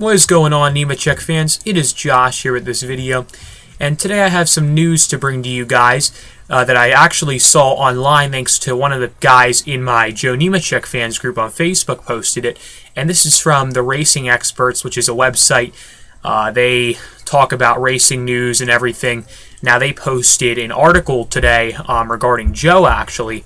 What is going on, Nemechek fans? It is Josh here with this video, and today I have some news to bring to you guys that I actually saw online thanks to one of the guys in my Joe Nemechek fans group on Facebook posted it, and this is from the Racing Experts, which is a website. They talk about racing news and everything. Now, they posted an article today regarding Joe, actually,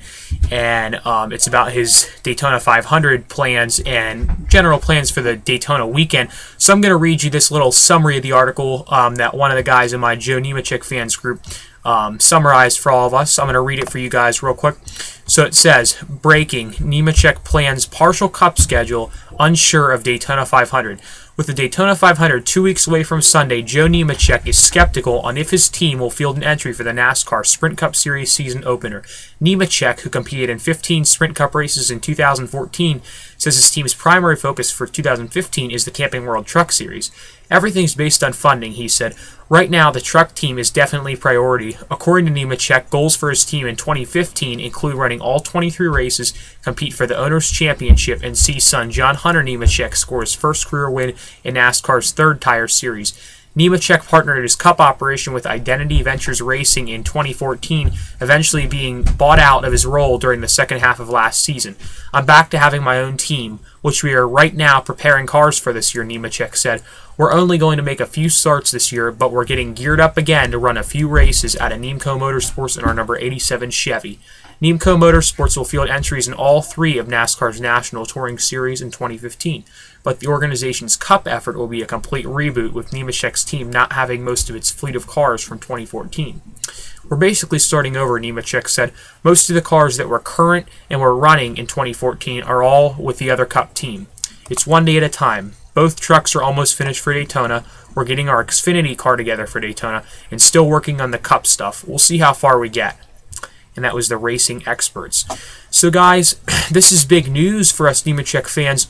and it's about his Daytona 500 plans and general plans for the Daytona weekend. So I'm going to read you this little summary of the article that one of the guys in my Joe Nemechek fans group summarized for all of us. I'm going to read it for you guys real quick. So it says, breaking, Nemechek plans partial cup schedule, unsure of Daytona 500. With the Daytona 500 2 weeks away from Sunday, Joe Nemechek is skeptical on if his team will field an entry for the NASCAR Sprint Cup Series season opener. Nemechek, who competed in 15 Sprint Cup races in 2014, says his team's primary focus for 2015 is the Camping World Truck Series. Everything's based on funding, he said. Right now, the truck team is definitely priority. According to Nemechek, goals for his team in 2015 include running all 23 races, compete for the Owners' Championship, and see son John Hunter Nemechek score his first career win in NASCAR's third tire series. Nemechek partnered his Cup operation with Identity Ventures Racing in 2014, eventually being bought out of his role during the second half of last season. I'm back to having my own team, which we are right now preparing cars for this year, Nemechek said. We're only going to make a few starts this year, but we're getting geared up again to run a few races at a Nemco Motorsports in our number 87 Chevy. Nemco Motorsports will field entries in all three of NASCAR's National Touring Series in 2015, but the organization's Cup effort will be a complete reboot, with Nemechek's team not having most of its fleet of cars from 2014. We're basically starting over, Nemechek said. Most of the cars that were current and were running in 2014 are all with the other Cup team. It's one day at a time. Both trucks are almost finished for Daytona. We're getting our Xfinity car together for Daytona and still working on the Cup stuff. We'll see how far we get. And that was the Racing Experts. So, guys, this is big news for us Nemechek fans.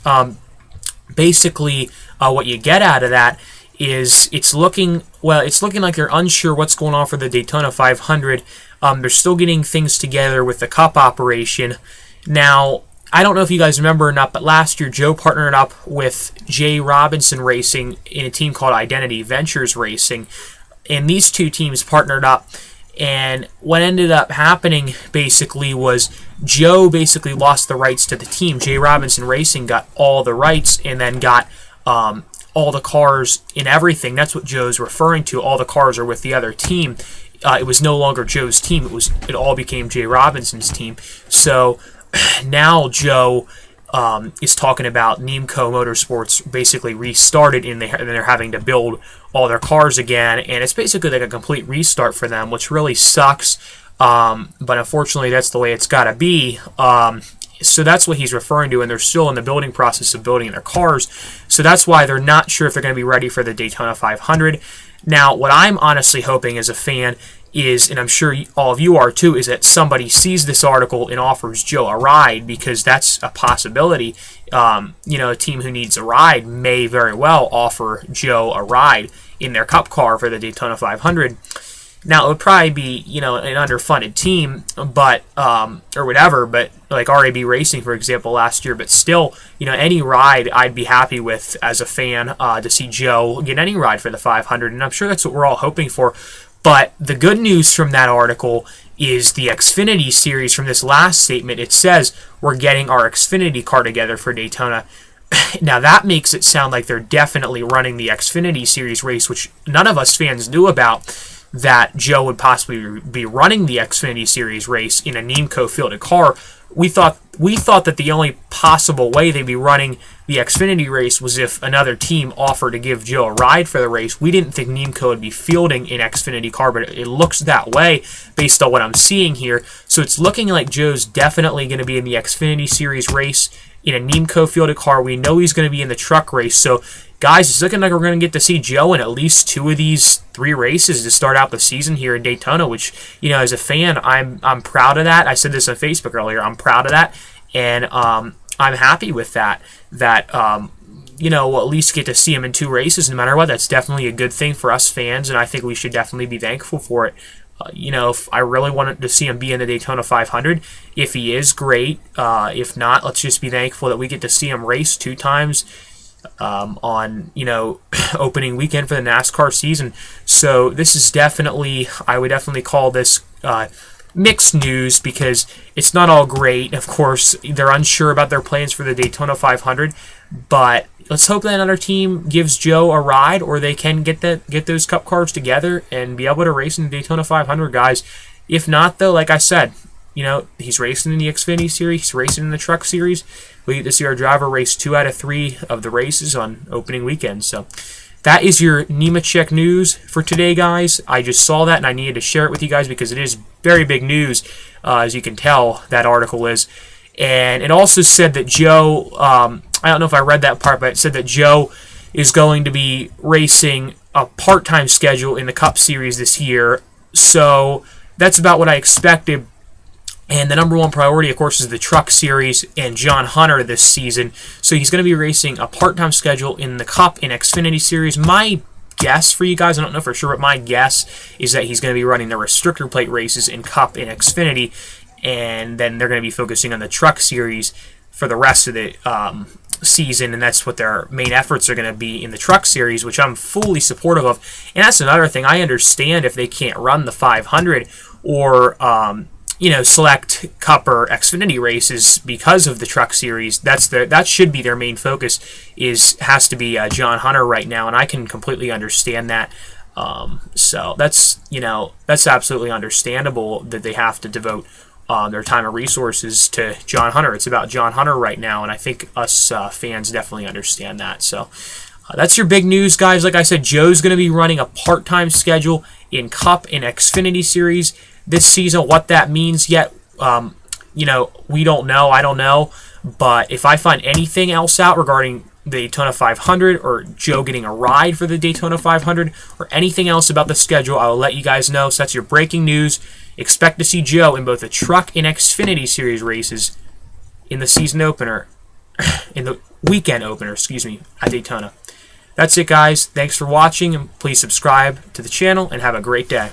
Basically, what you get out of that is it's looking like they're unsure what's going on for the Daytona 500. They're still getting things together with the Cup operation. Now, I don't know if you guys remember or not, but last year Joe partnered up with J. Robinson Racing in a team called Identity Ventures Racing, and these two teams partnered up. And what ended up happening basically was Joe basically lost the rights to the team. J. Robinson Racing got all the rights and then got all the cars and everything. That's what Joe's referring to. All the cars are with the other team. It was no longer Joe's team. It all became J. Robinson's team. So now Joe is talking about Nemco Motorsports basically restarted, and they're having to build all their cars again, and it's basically like a complete restart for them, which really sucks, but unfortunately that's the way it's got to be. So that's what he's referring to, and they're still in the building process of building their cars, so that's why they're not sure if they're going to be ready for the Daytona 500. Now, what I'm honestly hoping as a fan is, and I'm sure all of you are too, is that somebody sees this article and offers Joe a ride, because that's a possibility. A team who needs a ride may very well offer Joe a ride in their Cup car for the Daytona 500. Now, it would probably be, an underfunded team, but or whatever, but like RAB Racing, for example, last year. But still, any ride I'd be happy with as a fan to see Joe get any ride for the 500, and I'm sure that's what we're all hoping for. But the good news from that article is the Xfinity series. From this last statement, it says we're getting our Xfinity car together for Daytona. Now, that makes it sound like they're definitely running the Xfinity series race, which none of us fans knew about, that Joe would possibly be running the Xfinity series race in a Nemco fielded car. We thought that the only possible way they'd be running the Xfinity race was if another team offered to give Joe a ride for the race. We didn't think Nemco would be fielding an Xfinity car, but it looks that way based on what I'm seeing here. So it's looking like Joe's definitely going to be in the Xfinity series race in a Nemco fielded car. We know he's going to be in the truck race. So, guys, it's looking like we're going to get to see Joe in at least two of these three races to start out the season here in Daytona, which, as a fan, I'm proud of that. I said this on Facebook earlier. I'm proud of that, and I'm happy with that. We'll at least get to see him in two races no matter what. That's definitely a good thing for us fans, and I think we should definitely be thankful for it. If I really wanted to see him be in the Daytona 500, if he is, great. If not, let's just be thankful that we get to see him race two times on opening weekend for the NASCAR season. So this is definitely, I would definitely call this mixed news, because it's not all great. Of course, they're unsure about their plans for the Daytona 500, but let's hope that another team gives Joe a ride, or they can get those Cup cars together and be able to race in the Daytona 500, guys. If not, though, like I said, he's racing in the Xfinity Series, he's racing in the Truck Series. We get to see our driver race 2 out of 3 of the races on opening weekend. So that is your Nemechek news for today, guys. I just saw that and I needed to share it with you guys because it is very big news, as you can tell, that article is. And it also said that Joe, I don't know if I read that part, but it said that Joe is going to be racing a part-time schedule in the Cup Series this year. So that's about what I expected. And the number one priority, of course, is the Truck Series and John Hunter this season. So he's going to be racing a part-time schedule in the Cup and Xfinity Series. My guess for you guys, I don't know for sure, but my guess is that he's going to be running the restrictor plate races in Cup and Xfinity, and then they're going to be focusing on the Truck Series for the rest of the season, and that's what their main efforts are going to be in the Truck Series, which I'm fully supportive of. And that's another thing. I understand if they can't run the 500 or select Cup or Xfinity races because of the Truck Series. That should be their main focus. Has to be John Hunter right now, and I can completely understand that. So that's absolutely understandable that they have to devote their time and resources to John Hunter. It's about John Hunter right now, and I think us fans definitely understand that. So that's your big news, guys. Like I said, Joe's going to be running a part-time schedule in Cup and Xfinity Series this season. What that means yet, we don't know. I don't know. But if I find anything else out regarding the Daytona 500 or Joe getting a ride for the Daytona 500 or anything else about the schedule, I will let you guys know. So that's your breaking news. Expect to see Joe in both the Truck and Xfinity Series races in the season opener, in the weekend opener, at Daytona. That's it, guys. Thanks for watching, and please subscribe to the channel, and have a great day.